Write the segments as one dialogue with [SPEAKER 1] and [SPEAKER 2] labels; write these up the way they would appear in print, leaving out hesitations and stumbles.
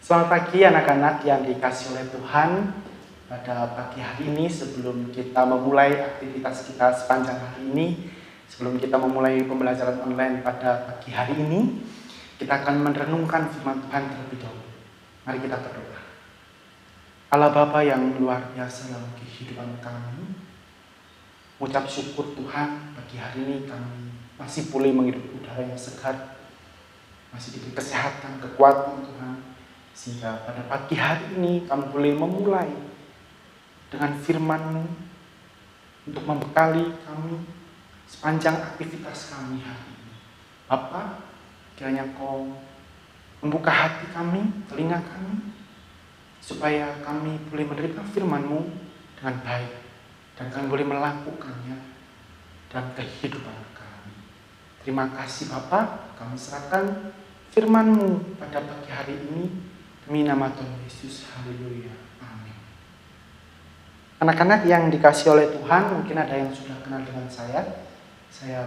[SPEAKER 1] Selamat pagi anak-anak yang dikasih oleh Tuhan. Pada pagi hari ini sebelum kita memulai aktivitas kita sepanjang hari ini, sebelum kita memulai pembelajaran online pada pagi hari ini, kita akan merenungkan firman Tuhan terlebih dahulu. Mari kita berdoa. Allah Bapa yang luar biasa dalam kehidupan kami, mengucap syukur Tuhan pagi hari ini kami masih boleh menghirup udara yang segar, masih diberi kesehatan, kekuatan Tuhan. Sehingga pada pagi hari ini kami boleh memulai dengan firman-Mu untuk membekali kami sepanjang aktivitas kami hari ini. Bapa, kiranya Kau membuka hati kami, telinga kami, supaya kami boleh menerima firman-Mu dengan baik dan kami boleh melakukannya dalam kehidupan kami. Terima kasih Bapa, kami serahkan firman-Mu pada pagi hari ini. Demi nama Tuhan Yesus, haleluya, amin. Anak-anak yang dikasih oleh Tuhan, mungkin ada yang sudah kenal dengan saya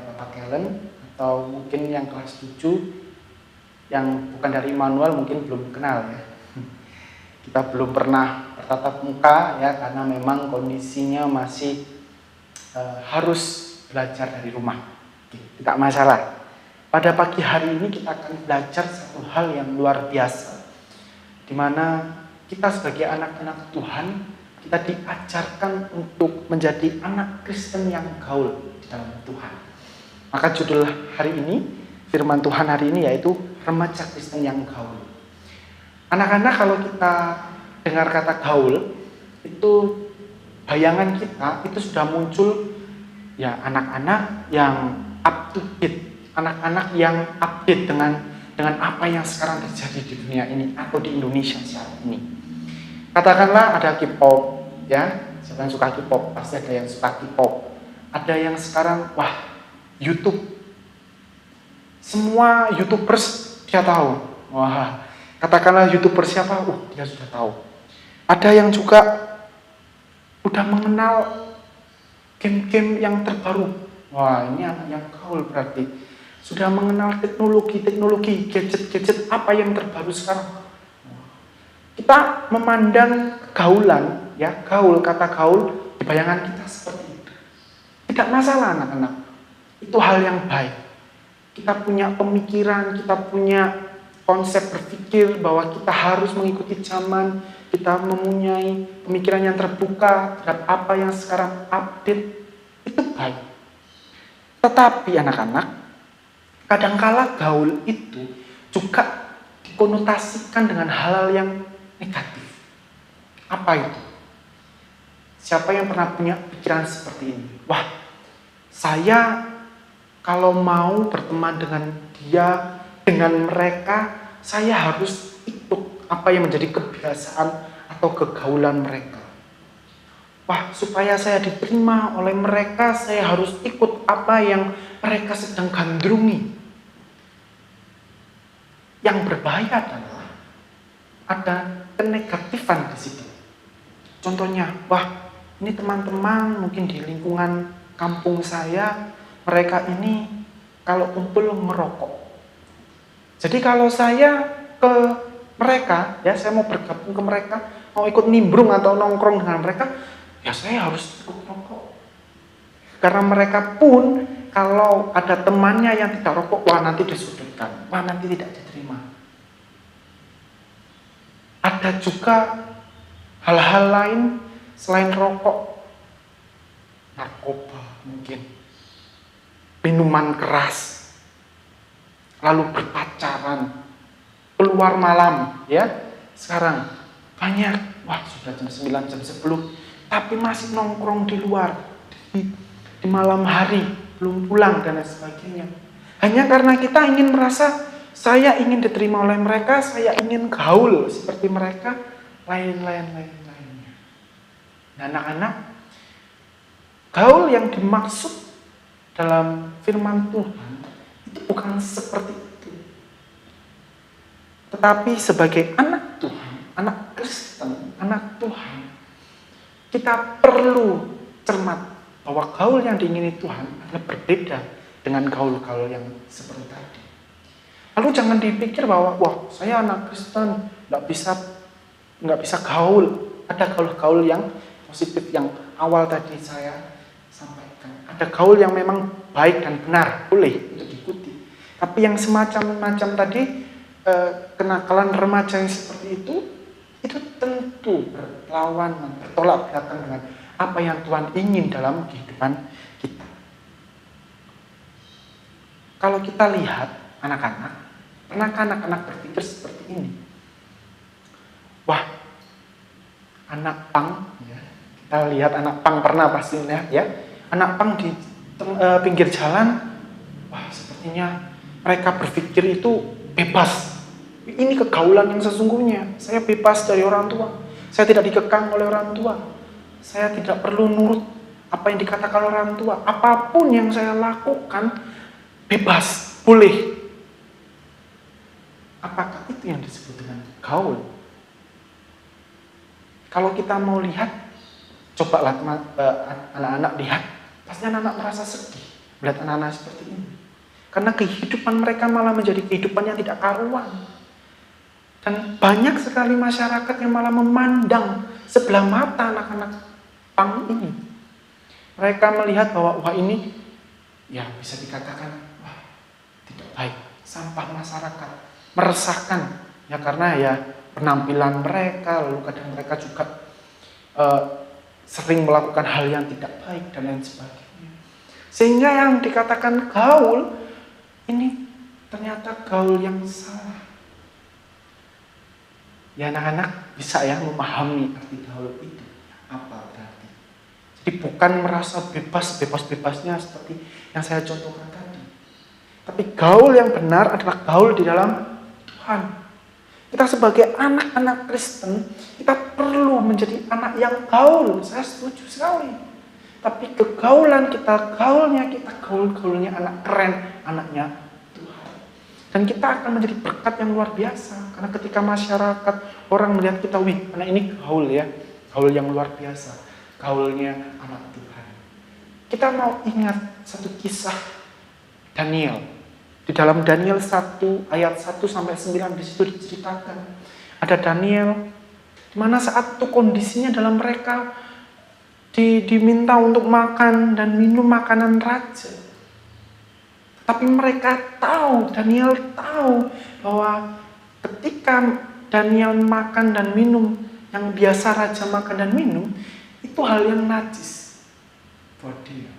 [SPEAKER 1] Bapak Kellen, atau mungkin yang kelas 7, yang bukan dari Immanuel mungkin belum kenal ya. Kita belum pernah bertatap muka ya, karena memang kondisinya masih harus belajar dari rumah. Tidak masalah. Pada pagi hari ini kita akan belajar satu hal yang luar biasa, di mana kita sebagai anak-anak Tuhan, kita diajarkan untuk menjadi anak Kristen yang gaul di dalam Tuhan. Maka judul hari ini, firman Tuhan hari ini yaitu remaja Kristen yang gaul. Anak-anak, kalau kita dengar kata gaul, itu bayangan kita itu sudah muncul ya anak-anak yang up to date, anak-anak yang update dengan apa yang sekarang terjadi di dunia ini atau di Indonesia saat ini. Katakanlah ada K-pop, ya, siapa yang suka K-pop? Pasti ada yang suka K-pop. Ada yang sekarang, YouTube. Semua YouTubers dia tahu. Katakanlah YouTuber siapa? Dia sudah tahu. Ada yang juga udah mengenal game-game yang terbaru. Ini anak yang gaul berarti. Sudah mengenal teknologi, gadget apa yang terbaru sekarang. Kita memandang kegaulan, ya, kata gaul di bayangan kita seperti itu. Tidak masalah anak-anak. Itu hal yang baik. Kita punya pemikiran, kita punya konsep berpikir bahwa kita harus mengikuti zaman, kita mempunyai pemikiran yang terbuka terhadap apa yang sekarang update. Itu baik. Tetapi anak-anak, kadangkala gaul itu juga dikonotasikan dengan hal-hal yang negatif. Apa itu? Siapa yang pernah punya pikiran seperti ini? Saya kalau mau berteman dengan dia, dengan mereka, saya harus ikut apa yang menjadi kebiasaan atau kegaulan mereka. Supaya saya diterima oleh mereka, saya harus ikut apa yang mereka sedang gandrungi. Yang berbahaya adalah ada kenegatifan di situ. Contohnya, ini teman-teman mungkin di lingkungan kampung saya, mereka ini kalau kumpul merokok. Jadi kalau saya ke mereka, ya saya mau bergabung ke mereka, mau ikut nimbrung atau nongkrong dengan mereka, ya saya harus ikut rokok. Karena mereka pun kalau ada temannya yang tidak rokok, nanti disudutkan, nanti tidak diterima. Ada juga hal-hal lain selain rokok, narkoba mungkin, minuman keras, lalu berpacaran, keluar malam, ya. Sekarang banyak, sudah jam 9, jam 10, tapi masih nongkrong di luar, di malam hari, belum pulang dan lain sebagainya. Hanya karena kita ingin merasa, saya ingin diterima oleh mereka, saya ingin gaul seperti mereka, lain-lainnya. Nah, anak-anak, gaul yang dimaksud dalam firman Tuhan itu bukan seperti itu. Tetapi sebagai anak Tuhan, anak Kristen, anak Tuhan, kita perlu cermat bahwa gaul yang diingini Tuhan adalah berbeda dengan gaul-gaul yang seperti tadi. Lalu jangan dipikir bahwa, saya anak Kristen, nggak bisa gaul. Ada gaul-gaul yang positif yang awal tadi saya sampaikan. Ada gaul yang memang baik dan benar, boleh untuk diikuti. Tapi yang semacam tadi, kenakalan remaja yang seperti itu tentu berlawanan, bertolak belakang dengan apa yang Tuhan ingin dalam kehidupan kita. Kalau kita lihat anak-anak, pernahkah anak-anak berpikir seperti ini? Wah, anak pang, ya. Kita lihat anak pang, pernah pasti lihat ya. Anak pang di pinggir jalan, wah sepertinya mereka berpikir itu bebas. Ini kegaulan yang sesungguhnya. Saya bebas dari orang tua. Saya tidak dikekang oleh orang tua. Saya tidak perlu nurut apa yang dikatakan orang tua. Apapun yang saya lakukan, bebas, boleh. Apakah itu yang disebut dengan gaul? Kalau kita mau lihat, cobalah anak-anak lihat, pasti anak-anak merasa sedih melihat anak-anak seperti ini. Karena kehidupan mereka malah menjadi kehidupan yang tidak karuan. Dan banyak sekali masyarakat yang malah memandang sebelah mata anak-anak pang ini. Mereka melihat bahwa wah ini ya bisa dikatakan wah tidak baik, sampah masyarakat, meresahkan ya, karena ya penampilan mereka, lalu kadang mereka juga sering melakukan hal yang tidak baik dan lain sebagainya. Sehingga yang dikatakan gaul ini ternyata gaul yang salah. Ya anak-anak bisa ya memahami arti gaul itu apa berarti. Jadi bukan merasa bebas-bebasnya seperti yang saya contohkan tadi. Tapi gaul yang benar adalah gaul di dalam Tuhan. Kita sebagai anak-anak Kristen, kita perlu menjadi anak yang gaul. Saya setuju sekali. Tapi kegaulan kita, gaulnya anak keren, anaknya Tuhan. Dan kita akan menjadi berkat yang luar biasa. Karena ketika masyarakat, orang melihat kita, wih, anak ini gaul ya. Gaul yang luar biasa. Gaulnya anak Tuhan. Kita mau ingat satu kisah Daniel. Di dalam Daniel 1 ayat 1 sampai 9 di situ diceritakan ada Daniel di mana saat itu kondisinya dalam mereka diminta untuk makan dan minum makanan raja. Tapi mereka tahu, Daniel tahu bahwa ketika Daniel makan dan minum yang biasa raja makan dan minum itu hal yang najis buat dia.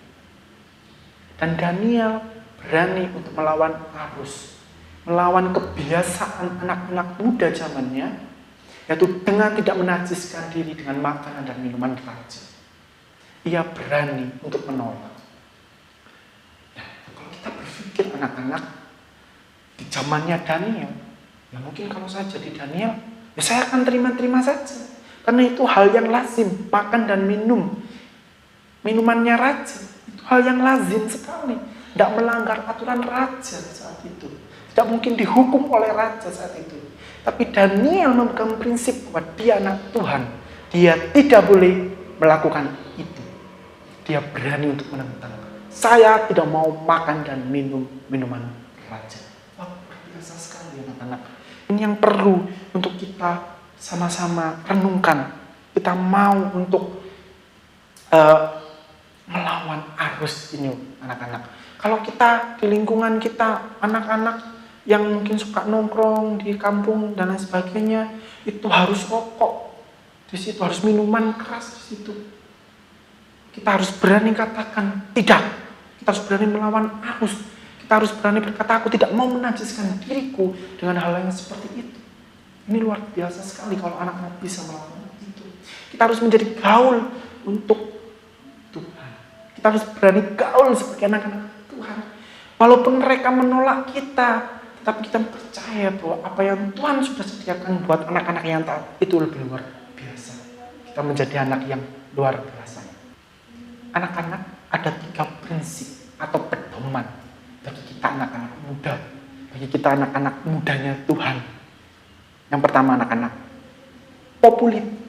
[SPEAKER 1] Dan Daniel berani untuk melawan arus, melawan kebiasaan anak-anak muda zamannya, yaitu dengan tidak menajiskan diri dengan makanan dan minuman raja. Ia berani untuk menolak. Nah, kalau kita berpikir anak-anak di zamannya Daniel, ya mungkin kalau saya jadi Daniel, ya saya akan terima-terima saja. Karena itu hal yang lazim, makan dan minum. Minumannya raja, itu hal yang lazim sekali. Tidak melanggar aturan raja saat itu. Tidak mungkin dihukum oleh raja saat itu. Tapi Daniel memegang prinsip bahwa dia anak Tuhan. Dia tidak boleh melakukan itu. Dia berani untuk menentang. Saya tidak mau makan dan minum minuman raja. Wah, biasa sekali anak-anak. Ini yang perlu untuk kita sama-sama renungkan. Kita mau untuk melawan arus ini anak-anak. Kalau kita di lingkungan kita, anak-anak yang mungkin suka nongkrong di kampung dan lain sebagainya, itu harus rokok. Di situ harus minuman keras di situ. Kita harus berani katakan tidak. Kita harus berani melawan arus. Kita harus berani berkata aku tidak mau menajiskan diriku dengan hal yang seperti itu. Ini luar biasa sekali kalau anak-anak bisa melakukan itu. Kita harus menjadi gaul untuk Tuhan. Kita harus berani gaul sebagai anak-anak Tuhan. Walaupun mereka menolak kita, tetapi kita percaya bahwa apa yang Tuhan sudah sediakan buat anak-anak yang taat itu lebih luar biasa. Kita menjadi anak yang luar biasa. Anak-anak ada 3 prinsip atau pedoman bagi kita anak-anak muda, bagi kita anak-anak mudanya Tuhan. Yang pertama anak-anak,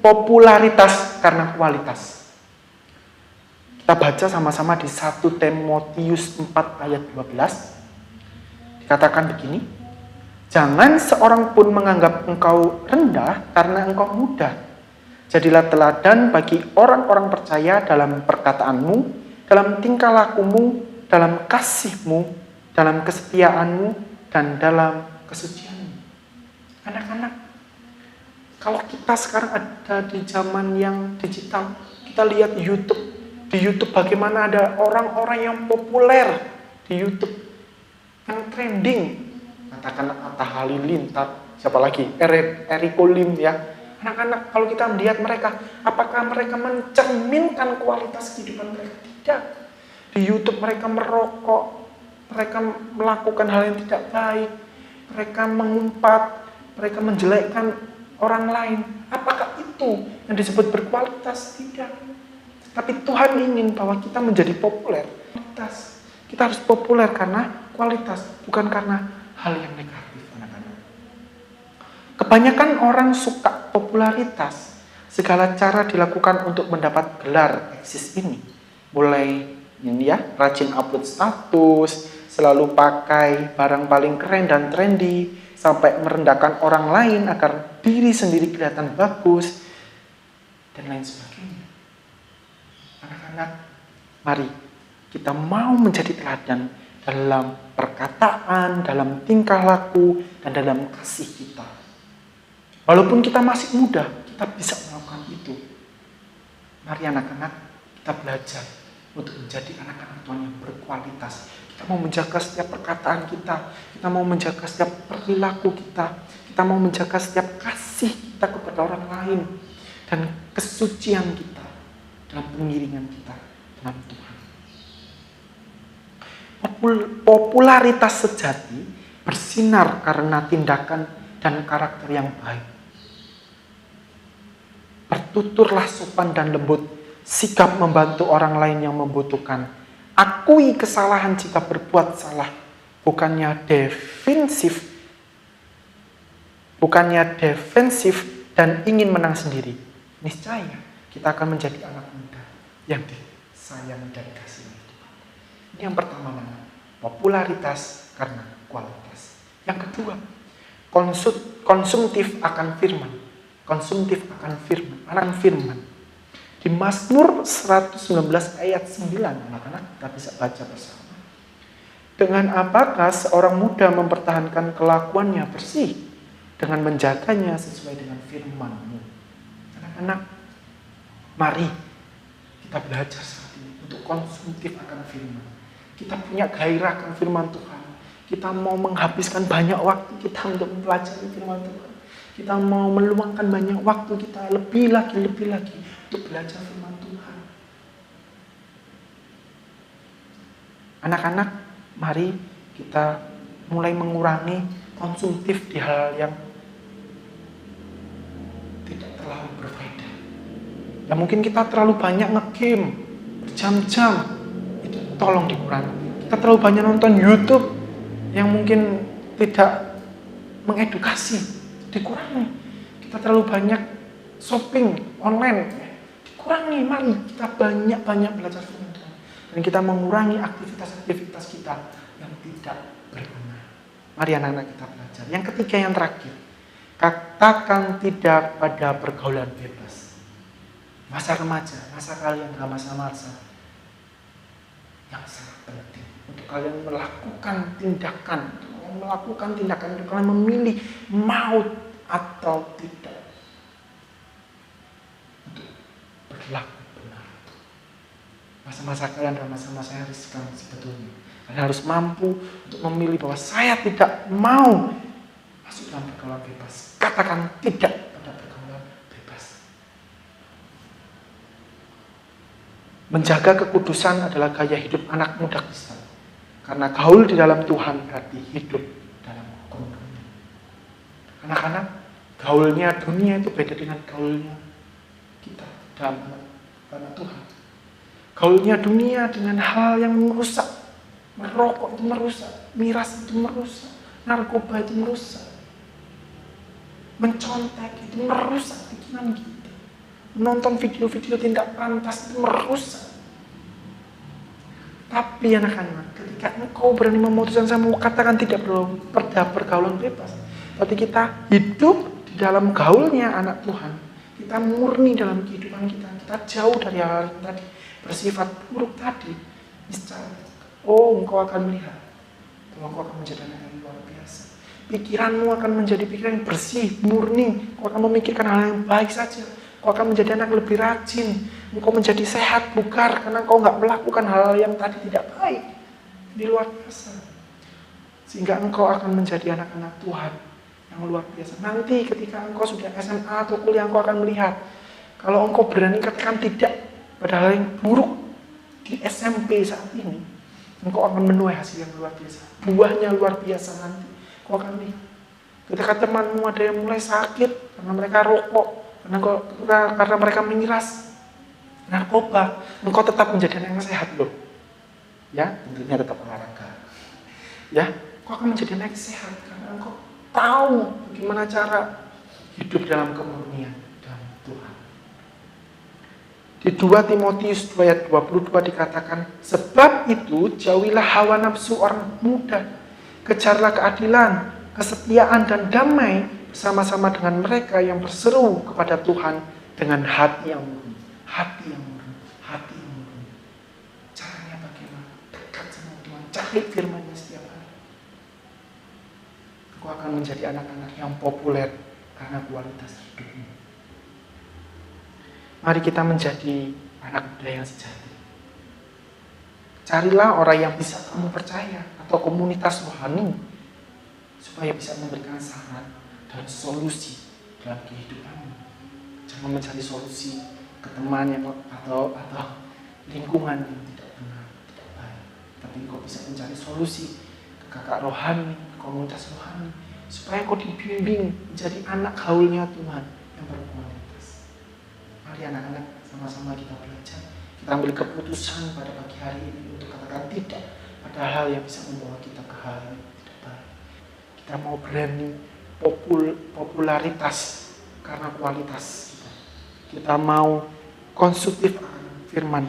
[SPEAKER 1] popularitas karena kualitas. Kita baca sama-sama di 1 Timotius 4 ayat 12. Dikatakan begini, Jangan seorang pun menganggap engkau rendah karena engkau muda. Jadilah teladan bagi orang-orang percaya dalam perkataanmu, dalam tingkah lakumu, dalam kasihmu, dalam kesetiaanmu, dan dalam kesucianmu. Anak-anak, kalau kita sekarang ada di zaman yang digital, kita lihat YouTube. Di YouTube bagaimana ada orang-orang yang populer di YouTube, yang trending. Katakanlah Atta Halilintar, siapa lagi? Eriko Lim ya. Anak-anak, kalau kita melihat mereka, apakah mereka mencerminkan kualitas kehidupan mereka? Tidak. Di YouTube mereka merokok, mereka melakukan hal yang tidak baik, mereka mengumpat, mereka menjelekkan orang lain. Apakah itu yang disebut berkualitas? Tidak. Tapi Tuhan ingin bahwa kita menjadi populer. Kita harus populer karena kualitas, bukan karena hal yang negatif, anak-anak. Kebanyakan orang suka popularitas. Segala cara dilakukan untuk mendapat gelar eksis ini. Mulai ini ya, rajin upload status, selalu pakai barang paling keren dan trendy, sampai merendahkan orang lain agar diri sendiri kelihatan bagus, dan lain sebagainya. Anak-anak, mari kita mau menjadi teladan dalam perkataan, dalam tingkah laku, dan dalam kasih kita. Walaupun kita masih muda, kita bisa melakukan itu. Mari anak-anak, kita belajar untuk menjadi anak-anak Tuhan yang berkualitas. Kita mau menjaga setiap perkataan kita mau menjaga setiap perilaku kita mau menjaga setiap kasih kita kepada orang lain, dan kesucian kita dalam pengiringan kita dalam Tuhan. Popularitas sejati bersinar karena tindakan dan karakter yang baik. Bertuturlah sopan dan lembut, sigap membantu orang lain yang membutuhkan. Akui kesalahan jika berbuat salah, bukannya defensif dan ingin menang sendiri. Niscaya kita akan menjadi anak muda yang disayang dan dikasihi. Yang pertama, popularitas karena kualitas. Yang kedua, konsumtif akan firman. Anak firman. Di Mazmur 119 ayat 9, anak-anak kita bisa baca bersama. Dengan apakah seorang muda mempertahankan kelakuannya bersih? Dengan menjaganya sesuai dengan firman-Mu. Anak-anak, mari kita belajar saat ini untuk konsumtif akan firman. Kita punya gairah akan firman Tuhan. Kita mau menghabiskan banyak waktu kita untuk mempelajari firman Tuhan. Kita mau meluangkan banyak waktu kita lebih lagi untuk belajar firman Tuhan. Anak-anak, mari kita mulai mengurangi konsumtif di hal yang tidak terlalu berfaedah. Ya mungkin kita terlalu banyak nge-game berjam-jam. Tolong dikurangi. Kita terlalu banyak nonton YouTube yang mungkin tidak mengedukasi, dikurangi. Kita terlalu banyak shopping online, dikurangi. Mari kita banyak belajar firman Tuhan, dan kita mengurangi aktivitas-aktivitas kita yang tidak berguna. Mari anak-anak kita belajar. Yang ketiga, yang terakhir, katakan tidak pada pergaulan bebas. Masa remaja, masa kalian adalah masa-masa yang sangat penting untuk kalian melakukan tindakan, untuk kalian memilih maut atau tidak, untuk berlaku benar. Masa-masa kalian adalah masa-masa yang riskan sebetulnya. Kalian harus mampu untuk memilih bahwa saya tidak mau masuk dalam pergaulan bebas. Katakan tidak pada pergaulan bebas. Menjaga kekudusan adalah gaya hidup anak muda Kristen. Karena gaul di dalam Tuhan berarti hidup dalam hukum dunia. Anak-anak, gaulnya dunia itu beda dengan gaulnya kita dalam karena Tuhan. Gaulnya dunia dengan hal yang merusak. Merokok itu merusak, miras itu merusak, narkoba itu merusak. Mencontek itu merusak pikiran kita. Menonton video-video tidak pantas itu merusak. Tapi anak-anak, ketika engkau berani memutuskan, saya mau katakan tidak pada pergaulan bebas. Berarti kita hidup di dalam gaulnya anak Tuhan. Kita murni dalam kehidupan kita. Kita jauh dari hal yang tadi bersifat buruk tadi. Misalnya, engkau akan melihat bahwa engkau akan menjadi anak yang luar biasa. Pikiranmu akan menjadi pikiran yang bersih, murni. Engkau akan memikirkan hal yang baik saja. Engkau akan menjadi anak lebih rajin. Engkau menjadi sehat, bugar, karena engkau nggak melakukan hal yang tadi tidak baik. Ini luar biasa. Sehingga engkau akan menjadi anak-anak Tuhan yang luar biasa. Nanti ketika engkau sudah SMA atau kuliah, engkau akan melihat. Kalau engkau berani katakan tidak pada hal yang buruk di SMP saat ini, engkau akan menuai hasil yang luar biasa. Buahnya luar biasa nanti. Engkau akan lihat. Ketika temanmu ada yang mulai sakit karena mereka rokok, karena mereka mengiras narkoba, engkau tetap menjadi anak yang sehat loh. Ya, tentunya tetap olahraga. Ya, engkau akan menjadi anak yang sehat karena engkau tahu bagaimana cara hidup dalam kemurnian dalam Tuhan. Di 2 Timotius 2 ayat 22 dikatakan, sebab itu jauhilah hawa nafsu orang muda, kejarlah keadilan, kesetiaan dan damai bersama-sama dengan mereka yang berseru kepada Tuhan dengan hati yang murni. Hati yang murni. Hati yang murni. Caranya bagaimana? Dekat sama Tuhan. Cari firman-Nya setiap hari. Kau akan menjadi anak-anak yang populer karena kualitas hidupmu. Mari kita menjadi anak muda yang sejati. Carilah orang yang bisa kamu percaya atau komunitas rohani supaya bisa memberikan saran dan solusi dalam kehidupanmu. Jangan mencari solusi ke teman yang atau lingkungan yang tidak benar, tidak baik. Tapi kau bisa mencari solusi ke kakak rohani, komunitas rohani, supaya kau dibimbing menjadi anak gaulnya Tuhan yang berkualitas. Mari anak-anak, sama-sama kita belajar. Kita ambil keputusan pada pagi hari ini untuk katakan tidak pada hal yang bisa membawa kita ke hal yang tidak baik. Kita mau berani popularitas karena kualitas kita. Kita mau konstruktif akan firman,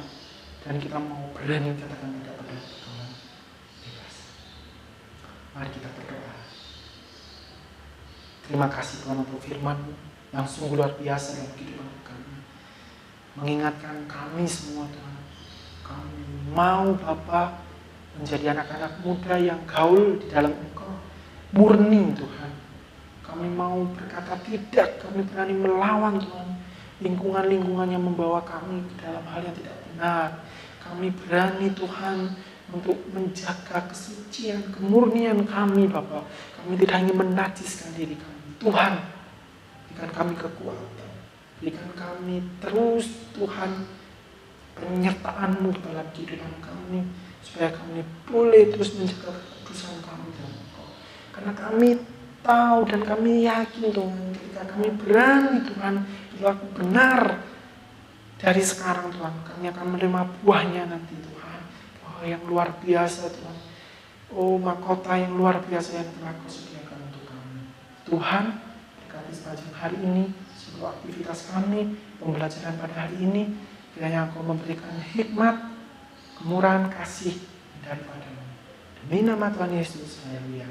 [SPEAKER 1] dan kita mau berani katakan tidak pada pergaulan bebas. Mari kita berdoa. Terima kasih Tuhan untuk firman-Mu yang sungguh luar biasa dalam kehidupan kami. Mengingatkan kami semua Tuhan. Kami mau Bapa menjadi anak-anak muda yang gaul di dalam Engkau. Murni Tuhan. Kami mau berkata tidak, kami berani melawan Tuhan lingkungan-lingkungan yang membawa kami ke dalam hal yang tidak benar. Kami berani Tuhan untuk menjaga kesucian, kemurnian kami Bapa. Kami tidak ingin menajiskan diri kami. Tuhan, berikan kami kekuatan, berikan kami terus Tuhan penyertaan-Mu dalam kehidupan kami, supaya kami boleh terus menjaga kekudusan kami dalam Engkau. Karena kami tahu dan kami yakin Tuhan, ketika kami berani Tuhan berlaku benar dari sekarang Tuhan, kami akan menerima buahnya nanti Tuhan. Buah yang luar biasa Tuhan. Mahkota yang luar biasa yang telah Kau sediakan untuk kami. Tuhan, berkati sepanjang hari ini, seluruh aktivitas kami, pembelajaran pada hari ini, kiranya Kau memberikan hikmat, kemurahan kasih daripada-Mu. Demi nama Tuhan Yesus, haleluya.